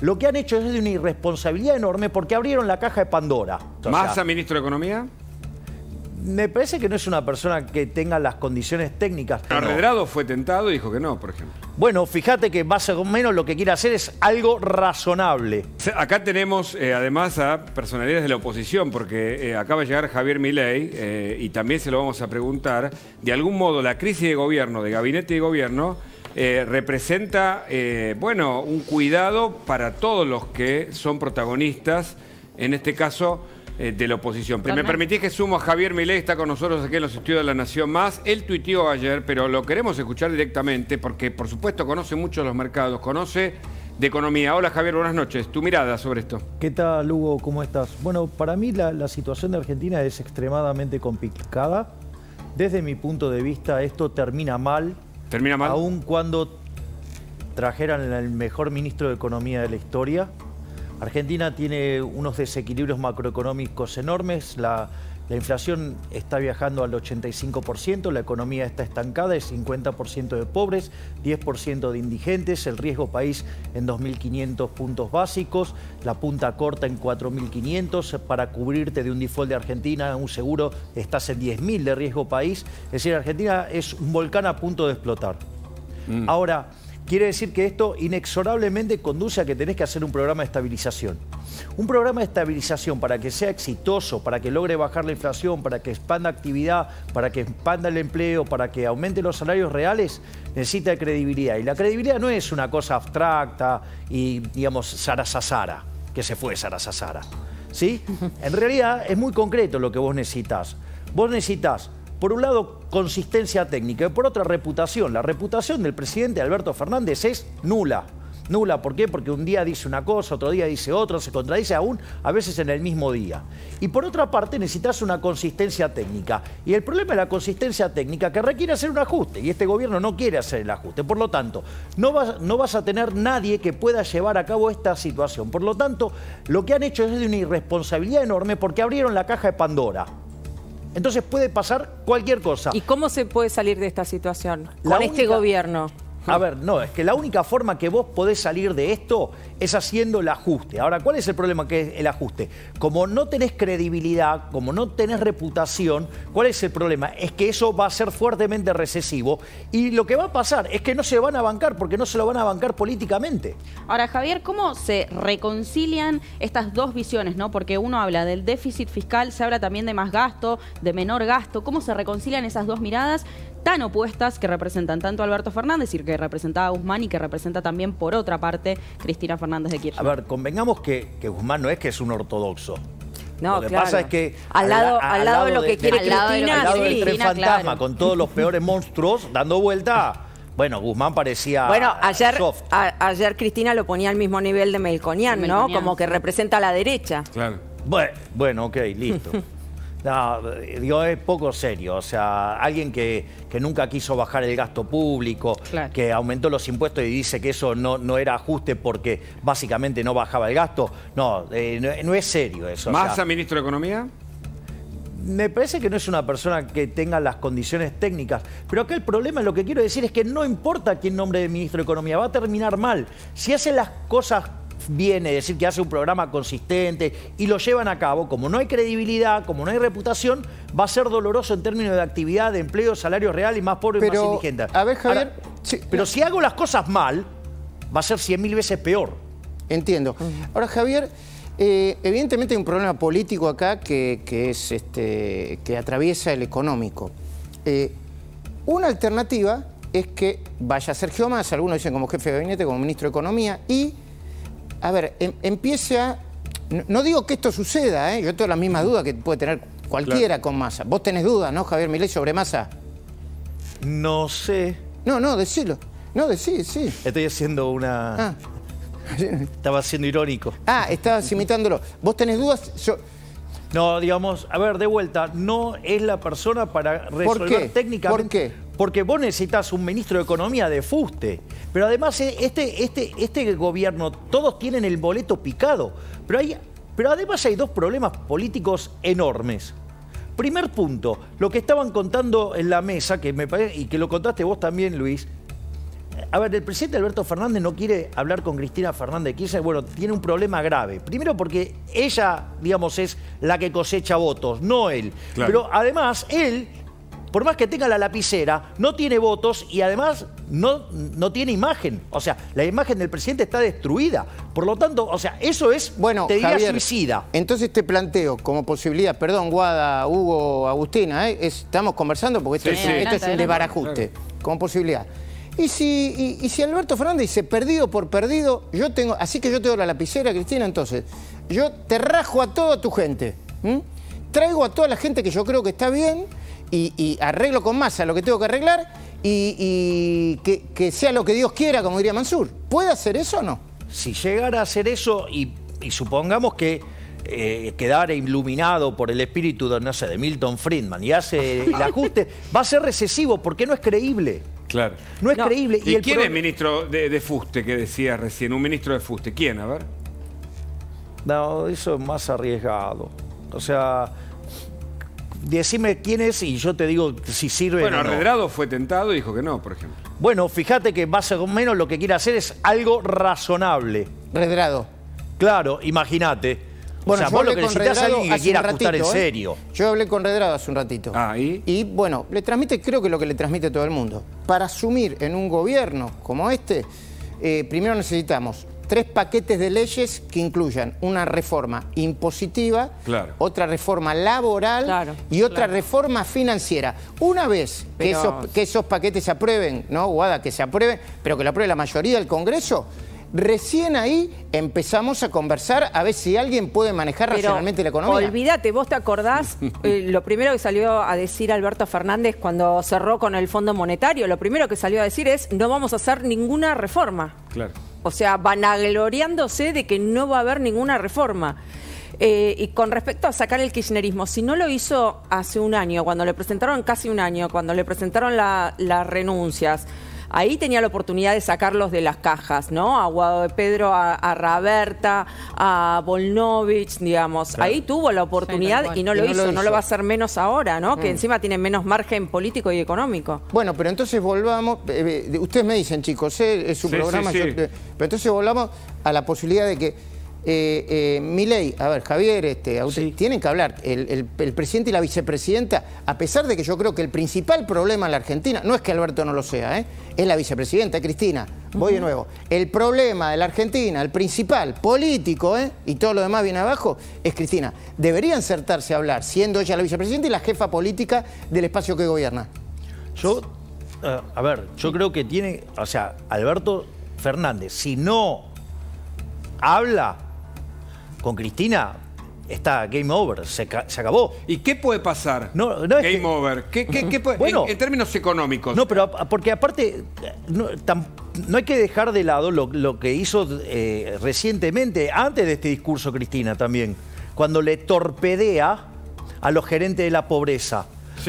lo que han hecho es de una irresponsabilidad enorme porque abrieron la caja de Pandora. ¿Massa, ministro de Economía? Me parece que no es una persona que tenga las condiciones técnicas. Arredrado fue tentado y dijo que no, por ejemplo. Bueno, fíjate que más o menos lo que quiere hacer es algo razonable. Acá tenemos además a personalidades de la oposición, porque acaba de llegar Javier Milei y también se lo vamos a preguntar. De algún modo la crisis de gobierno, de gabinete de gobierno, representa, bueno, un cuidado para todos los que son protagonistas, en este caso de la oposición. Me permitís que sumo a Javier Milei, está con nosotros aquí en los estudios de La Nación Más. Él tuiteó ayer, pero lo queremos escuchar directamente porque, por supuesto, conoce mucho los mercados, conoce de economía. Hola, Javier, buenas noches. Tu mirada sobre esto. ¿Qué tal, Hugo? ¿Cómo estás? Bueno, para mí la situación de Argentina es extremadamente complicada. Desde mi punto de vista, esto termina mal. ¿Termina mal? Aun cuando trajeran el mejor ministro de Economía de la historia. Argentina tiene unos desequilibrios macroeconómicos enormes, la inflación está viajando al 85%, la economía está estancada, es 50% de pobres, 10% de indigentes, el riesgo país en 2.500 puntos básicos, la punta corta en 4.500, para cubrirte de un default de Argentina, un seguro, estás en 10.000 de riesgo país, es decir, Argentina es un volcán a punto de explotar. Ahora, quiere decir que esto inexorablemente conduce a que tenés que hacer un programa de estabilización. Un programa de estabilización para que sea exitoso, para que logre bajar la inflación, para que expanda actividad, para que expanda el empleo, para que aumente los salarios reales, necesita credibilidad. Y la credibilidad no es una cosa abstracta y, digamos, zarazazara, que se fue zarazazara, ¿sí? En realidad es muy concreto lo que vos necesitas. Vos necesitas, por un lado, consistencia técnica y por otra, reputación. La reputación del presidente Alberto Fernández es nula. Nula, ¿por qué? Porque un día dice una cosa, otro día dice otra, se contradice aún a veces en el mismo día. Y por otra parte necesitas una consistencia técnica. Y el problema es la consistencia técnica que requiere hacer un ajuste. Y este gobierno no quiere hacer el ajuste. Por lo tanto, no vas a tener nadie que pueda llevar a cabo esta situación. Por lo tanto, lo que han hecho es de una irresponsabilidad enorme porque abrieron la caja de Pandora. Entonces puede pasar cualquier cosa. ¿Y cómo se puede salir de esta situación con este gobierno? A ver, no, es que la única forma que vos podés salir de esto es haciendo el ajuste. Ahora, ¿cuál es el problema que es el ajuste? Como no tenés credibilidad, como no tenés reputación, ¿cuál es el problema? Es que eso va a ser fuertemente recesivo y lo que va a pasar es que no se van a bancar porque no se lo van a bancar políticamente. Ahora, Javier, ¿cómo se reconcilian estas dos visiones, ¿no? Porque uno habla del déficit fiscal, se habla también de más gasto, de menor gasto. ¿Cómo se reconcilian esas dos miradas tan opuestas que representan tanto a Alberto Fernández y que representaba a Guzmán y que representa también, por otra parte, Cristina Fernández de Kirchner? A ver, convengamos que Guzmán no es que es un ortodoxo. No, lo que pasa es que al lado de lo que quiere Cristina, al lado del tren fantasma, claro, con todos los peores monstruos dando vuelta, bueno, Guzmán parecía soft. Ayer Cristina lo ponía al mismo nivel de Melconian, ¿no? Como que representa a la derecha. Claro. Bueno, ok, listo. No, digo, es poco serio. O sea, alguien que nunca quiso bajar el gasto público, claro, que aumentó los impuestos y dice que eso no era ajuste porque básicamente no bajaba el gasto. No, no es serio eso. ¿Massa, ministro de Economía? Me parece que no es una persona que tenga las condiciones técnicas. Pero acá el problema, lo que quiero decir es que no importa quién nombre de ministro de Economía, va a terminar mal. Si hace las cosas bien, es decir, que hace un programa consistente y lo llevan a cabo, como no hay credibilidad, como no hay reputación, va a ser doloroso en términos de actividad, de empleo, salario real y más pobres y más indigentes. A ver, Javier... Ahora, sí, pero si hago las cosas mal, va a ser 100.000 veces peor. Entiendo. Ahora, Javier, evidentemente hay un problema político acá que atraviesa el económico. Una alternativa es que vaya Sergio Massa, algunos dicen como jefe de gabinete, como ministro de Economía, y, a ver, empiece a... No digo que esto suceda, yo tengo la misma duda que puede tener cualquiera con Massa. Vos tenés dudas, ¿no, Javier Milei, sobre Massa? No sé. No, decilo. No, decí, sí. Estoy haciendo una... Estaba siendo irónico. Estabas imitándolo. ¿Vos tenés dudas? No, digamos, a ver, de vuelta, no es la persona para resolver técnicamente. ¿Por qué? Porque vos necesitas un ministro de Economía de fuste. Pero además este gobierno, todos tienen el boleto picado. Pero además hay dos problemas políticos enormes. Primer punto, lo que estaban contando en la mesa, que me parece, y que lo contaste vos también, Luis. a ver, el presidente Alberto Fernández no quiere hablar con Cristina Fernández de Kirchner. Bueno, tiene un problema grave. Primero porque ella, digamos, es la que cosecha votos, no él. Claro. Pero además, él, por más que tenga la lapicera, no tiene votos y además no tiene imagen. O sea, la imagen del presidente está destruida. Por lo tanto, o sea, eso es, bueno, te diría, Javier, suicida. Entonces te planteo como posibilidad, perdón, Guada, Hugo, Agustina, estamos conversando porque esto es un desbarajuste, como posibilidad. Y si Alberto Fernández dice perdido por perdido, así que yo tengo la lapicera, Cristina, entonces, yo te rajo a toda tu gente, traigo a toda la gente que yo creo que está bien y arreglo con masa lo que tengo que arreglar y que sea lo que Dios quiera, como diría Mansur. ¿Puede hacer eso o no? Si llegara a hacer eso y supongamos que quedara iluminado por el espíritu de, no sé, de Milton Friedman y hace el ajuste, va a ser recesivo porque no es creíble. Claro. No es creíble. ¿Y quién es ministro de fuste que decías recién? Un ministro de fuste. ¿Quién? A ver. No, eso es más arriesgado. O sea, decime quién es y yo te digo si sirve o no. Bueno, Redrado fue tentado y dijo que no, por ejemplo. Bueno, fíjate que más o menos lo que quiere hacer es algo razonable. Redrado. Claro, imagínate. Bueno, o sea, vos lo que necesitas es alguien que quiera ajustar en serio. Yo hablé con Redrado hace un ratito. Ah, ¿y? Y bueno, le transmite, creo que lo que le transmite a todo el mundo. Para asumir en un gobierno como este, primero necesitamos 3 paquetes de leyes que incluyan una reforma impositiva, claro, otra reforma laboral y otra reforma financiera. Una vez que esos paquetes se aprueben, ¿no, Guada? Que se aprueben, pero que lo apruebe la mayoría del Congreso, recién ahí empezamos a conversar a ver si alguien puede manejar racionalmente la economía. Olvídate, vos te acordás, lo primero que salió a decir Alberto Fernández cuando cerró con el Fondo Monetario, lo primero que salió a decir es no vamos a hacer ninguna reforma. Claro. O sea, vanagloriándose de que no va a haber ninguna reforma. Y con respecto a sacar el kirchnerismo, si no lo hizo hace un año, cuando le presentaron casi un año, cuando le presentaron las renuncias, ahí tenía la oportunidad de sacarlos de las cajas, ¿no? A Guado de Pedro, a Raberta, a Volnovich, digamos. Claro. Ahí tuvo la oportunidad y no lo hizo. No lo va a hacer menos ahora, ¿no? Que encima tiene menos margen político y económico. Bueno, pero entonces volvamos, ustedes me dicen, chicos, es su programa, pero entonces volvamos a la posibilidad de que Milei, a ver, Javier, tienen que hablar, el presidente y la vicepresidenta, a pesar de que yo creo que el principal problema en la Argentina, no es que Alberto no lo sea, es la vicepresidenta, Cristina, voy de nuevo, el problema de la Argentina, el principal, político, y todo lo demás viene abajo, es Cristina. Deberían sentarse a hablar, siendo ella la vicepresidenta y la jefa política del espacio que gobierna. Yo creo que tiene, o sea, Alberto Fernández, si no habla con Cristina, está game over, se acabó. ¿Y qué puede pasar? Game over. ¿Qué puede, bueno, en términos económicos? No, pero porque aparte no hay que dejar de lado lo que hizo recientemente, antes de este discurso Cristina también, cuando le torpedea a los gerentes de la pobreza.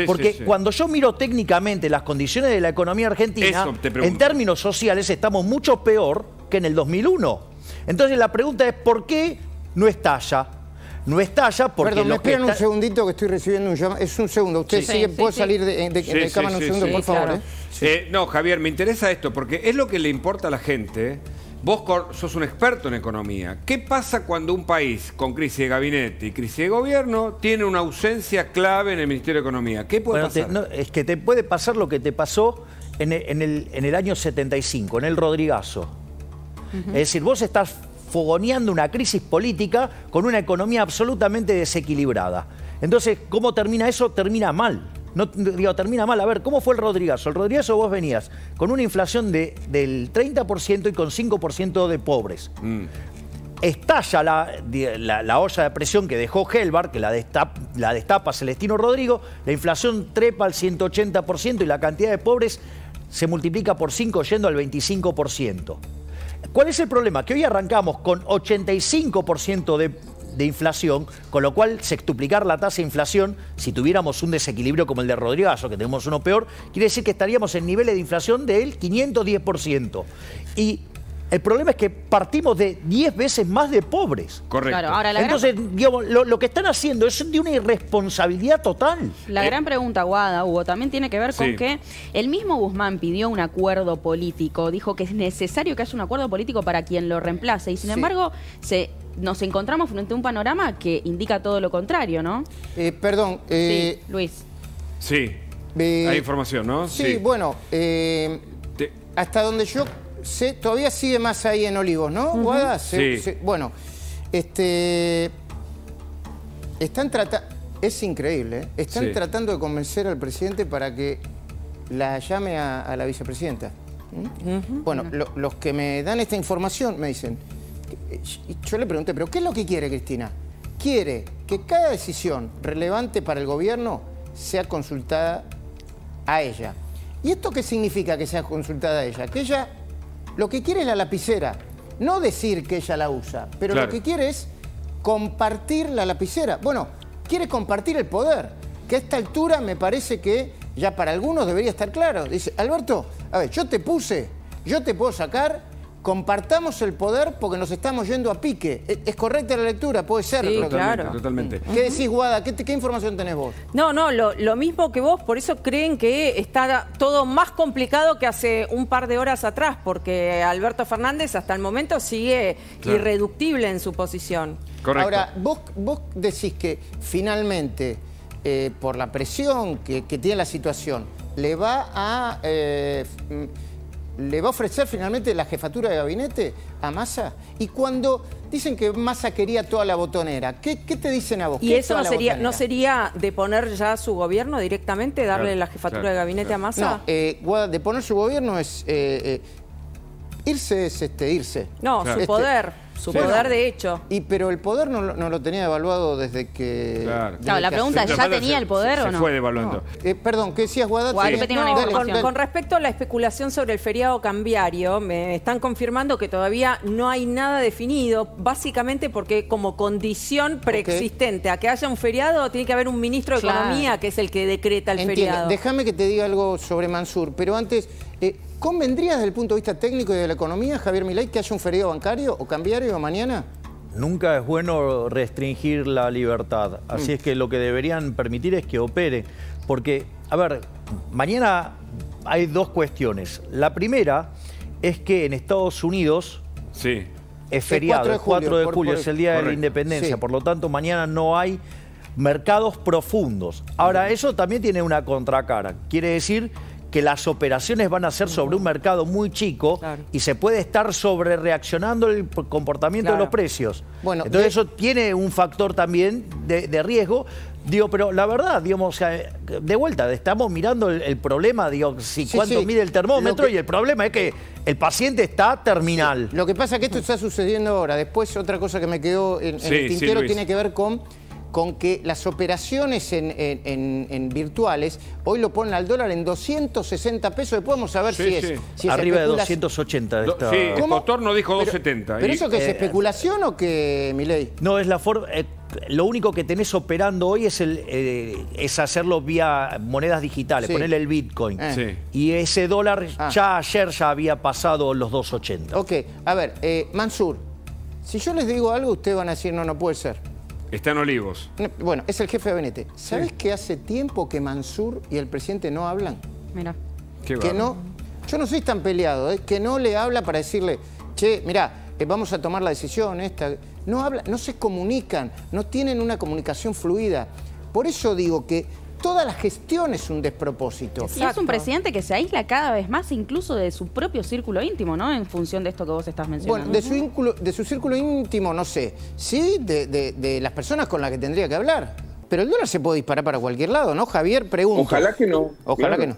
Porque cuando yo miro técnicamente las condiciones de la economía argentina, en términos sociales estamos mucho peor que en el 2001. Entonces la pregunta es, ¿por qué no estalla? No estalla porque... Perdón, me esperan un segundito que estoy recibiendo un llamado. Es un segundo. Usted ¿puedo salir de cámara un segundo, por favor? Claro. No, Javier, me interesa esto porque es lo que le importa a la gente. Vos sos un experto en economía. ¿Qué pasa cuando un país con crisis de gabinete y crisis de gobierno tiene una ausencia clave en el Ministerio de Economía? ¿Qué puede pasar? Es que te puede pasar lo que te pasó en el año 75, en el Rodrigazo. Es decir, vos estás fogoneando una crisis política con una economía absolutamente desequilibrada. Entonces, ¿cómo termina eso? Termina mal. Termina mal. A ver, ¿cómo fue el Rodrigazo? El Rodrigazo vos venías con una inflación del 30% y con 5% de pobres. Estalla la olla de presión que dejó Helbar, que la destapa Celestino Rodrigo, la inflación trepa al 180% y la cantidad de pobres se multiplica por 5 yendo al 25%. ¿Cuál es el problema? Que hoy arrancamos con 85% de inflación, con lo cual sextuplicar la tasa de inflación, si tuviéramos un desequilibrio como el de Rodrigazo, que tenemos uno peor, quiere decir que estaríamos en niveles de inflación del 510%. Y El problema es que partimos de 10 veces más de pobres. Correcto. Claro, ahora Entonces, digamos, lo que están haciendo es de una irresponsabilidad total. La gran pregunta, Guada, Hugo, también tiene que ver con Sí. que el mismo Guzmán pidió un acuerdo político, dijo que es necesario que haya un acuerdo político para quien lo reemplace, y sin Sí. embargo nos encontramos frente a un panorama que indica todo lo contrario, ¿no? Perdón. Sí, Luis. Sí. eh, Hay información, ¿no? Sí, bueno, hasta donde yo sé, todavía sigue más ahí en Olivos, ¿no, Guada? Sí. Bueno, están tratando, es increíble, ¿eh? Están Sí. tratando de convencer al presidente para que la llame a la vicepresidenta. Bueno, los que me dan esta información me dicen, yo le pregunté, ¿pero qué es lo que quiere Cristina? Quiere que cada decisión relevante para el gobierno sea consultada a ella. ¿Y esto qué significa que sea consultada a ella? Que ella lo que quiere es la lapicera, no decir que ella la usa, pero Claro. lo que quiere es compartir la lapicera. Bueno, quiere compartir el poder, que a esta altura me parece que ya para algunos debería estar claro. Dice, Alberto, a ver, yo te puse, yo te puedo sacar, compartamos el poder porque nos estamos yendo a pique. ¿Es correcta la lectura? Puede ser. Sí, Lo que- claro. Totalmente. ¿Qué decís, Guada? ¿Qué información tenés vos? No, lo mismo que vos, por eso creen que está todo más complicado que hace un par de horas atrás, porque Alberto Fernández hasta el momento sigue Claro. irreductible en su posición. Correcto. Ahora, vos decís que finalmente, por la presión que tiene la situación, le va a ofrecer finalmente la jefatura de gabinete a Massa. Y cuando dicen que Massa quería toda la botonera, ¿qué te dicen a vos? ¿Y ¿Qué es eso toda la botonera? no sería de poner ya su gobierno directamente, darle Claro, la jefatura claro, de gabinete claro. a Massa? No, Guada, de poner su gobierno es... irse es irse. No, Claro. su poder, su Bueno, poder de hecho. Pero el poder no lo tenía evaluado desde que... Claro. desde Claro, la que pregunta es, asumió. ¿ya tenía el poder se o no? fue devaluando. Perdón, ¿qué decías, Guada? Guada, Sí. yo tengo una No, información. con respecto a la especulación sobre el feriado cambiario, me están confirmando que todavía no hay nada definido, básicamente porque como condición preexistente a que haya un feriado tiene que haber un ministro de Claro. Economía que es el que decreta el Entiendo. feriado. Déjame que te diga algo sobre Mansur, pero antes, ¿convendría desde el punto de vista técnico y de la economía, Javier Milei, que haya un feriado bancario o cambiario mañana? Nunca es bueno restringir la libertad. Así es que lo que deberían permitir es que opere. Porque, a ver, mañana hay dos cuestiones. La primera es que en Estados Unidos Sí. es feriado, 4 de el 4 de julio, julio, por es el Día de la correcto. Independencia. Sí. Por lo tanto, mañana no hay mercados profundos. Ahora, eso también tiene una contracara. Quiere decir que las operaciones van a ser sobre un mercado muy chico Claro. y se puede estar sobre reaccionando el comportamiento Claro. de los precios. Bueno, entonces eso tiene un factor también de riesgo. Digo, pero la verdad, digamos, o sea, de vuelta, estamos mirando el problema, digo, Sí, cuánto sí. mide el termómetro Lo que- y el problema es que el paciente está terminal. Lo que pasa es que esto está sucediendo ahora. Después, otra cosa que me quedó en Sí, el sí, tintero Luis. tiene que ver con que las operaciones en virtuales hoy lo ponen al dólar en 260 pesos. Después vamos a ver Sí, si sí. es si es Arriba de especulación. 280 está. Sí, el ¿Cómo? Cotorno dijo Pero- 270. ¿Pero y- eso qué es especulación o qué, Milei? No, es la forma. Lo único que tenés operando hoy es hacerlo vía monedas digitales, Sí. ponerle el Bitcoin. Sí. Y ese dólar Ah. ya ayer ya había pasado los 280. Ok, a ver, Mansur, si yo les digo algo, ustedes van a decir, no puede ser. Están Olivos. No, bueno, es el jefe de gabinete. ¿Sabés que hace tiempo que Mansur y el presidente no hablan? Mira. Qué Que bárbaro. no, yo no soy tan peleado, que no le habla para decirle, che, mirá, vamos a tomar la decisión esta. No habla, no se comunican, no tienen una comunicación fluida. Por eso digo que toda la gestión es un despropósito. Y es Exacto. un presidente que se aísla cada vez más incluso de su propio círculo íntimo, ¿no? En función de esto que vos estás mencionando. Bueno, de su círculo íntimo, no sé. Sí, de las personas con las que tendría que hablar. Pero el dólar se puede disparar para cualquier lado, ¿no? Javier, pregunta. Ojalá que no. Ojalá Claro. que no.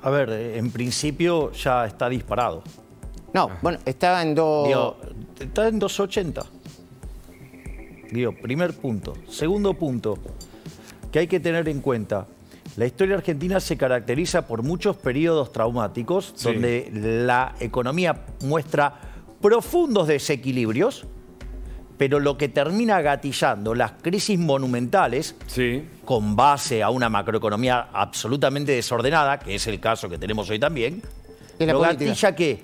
A ver, en principio ya está disparado. No, bueno, estaba en Digo, está en 280. Digo, primer punto. Segundo punto, que hay que tener en cuenta. La historia argentina se caracteriza por muchos periodos traumáticos Sí. donde la economía muestra profundos desequilibrios, pero lo que termina gatillando las crisis monumentales Sí. con base a una macroeconomía absolutamente desordenada, que es el caso que tenemos hoy también, Es la lo política. gatilla que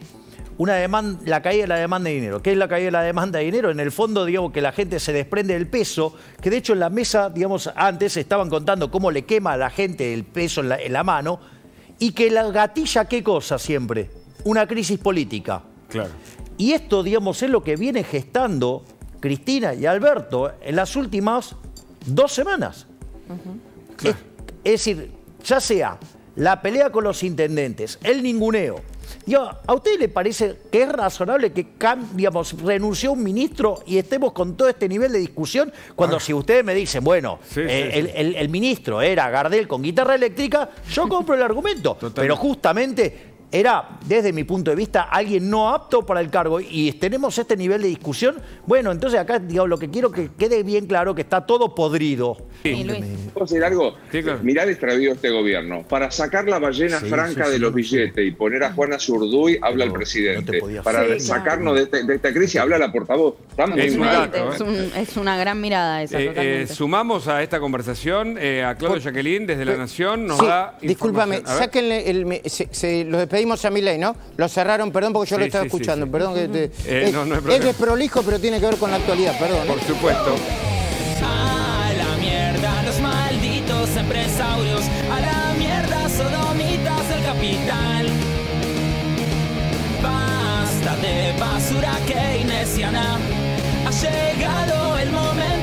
la caída de la demanda de dinero. ¿Qué es la caída de la demanda de dinero? En el fondo, digamos, que la gente se desprende del peso, que de hecho en la mesa, digamos, antes estaban contando cómo le quema a la gente el peso en la mano, y que la gatilla, ¿qué cosa siempre? Una crisis política. Claro. Y esto, digamos, es lo que viene gestando Cristina y Alberto en las últimas 2 semanas. Claro. Es decir, ya sea la pelea con los intendentes, el ninguneo. Digo, ¿a usted le parece que es razonable que renunció un ministro y estemos con todo este nivel de discusión? Cuando si ustedes me dicen, bueno, el ministro era Gardel con guitarra eléctrica, yo compro el argumento. Totalmente. Pero justamente era, desde mi punto de vista, alguien no apto para el cargo y tenemos este nivel de discusión. Bueno, entonces acá, digamos, lo que quiero que quede bien claro que está todo podrido. Sí, Luis. ¿Puedo decir algo? Sí, claro. Mirá el extravío este gobierno. Para sacar la ballena franca de los billetes y poner a Juana Zurduy, habla el presidente. Para sacarnos de esta crisis, habla la portavoz. Estamos Es muy un mal. dato, Es una gran mirada esa, totalmente. Sumamos a esta conversación a Claudio Jacqueline desde La Nación. Nos Sí, da discúlpame, información. A ver. sáquenle los despedimos a Milei, ¿no? Lo cerraron, perdón, porque yo lo estaba escuchando. sí. Perdón, No hay problema. es desprolijo, pero tiene que ver con la actualidad, perdón. Por supuesto. A la mierda los malditos empresarios, a la mierda sodomitas del capital. Basta de basura keynesiana, ha llegado el momento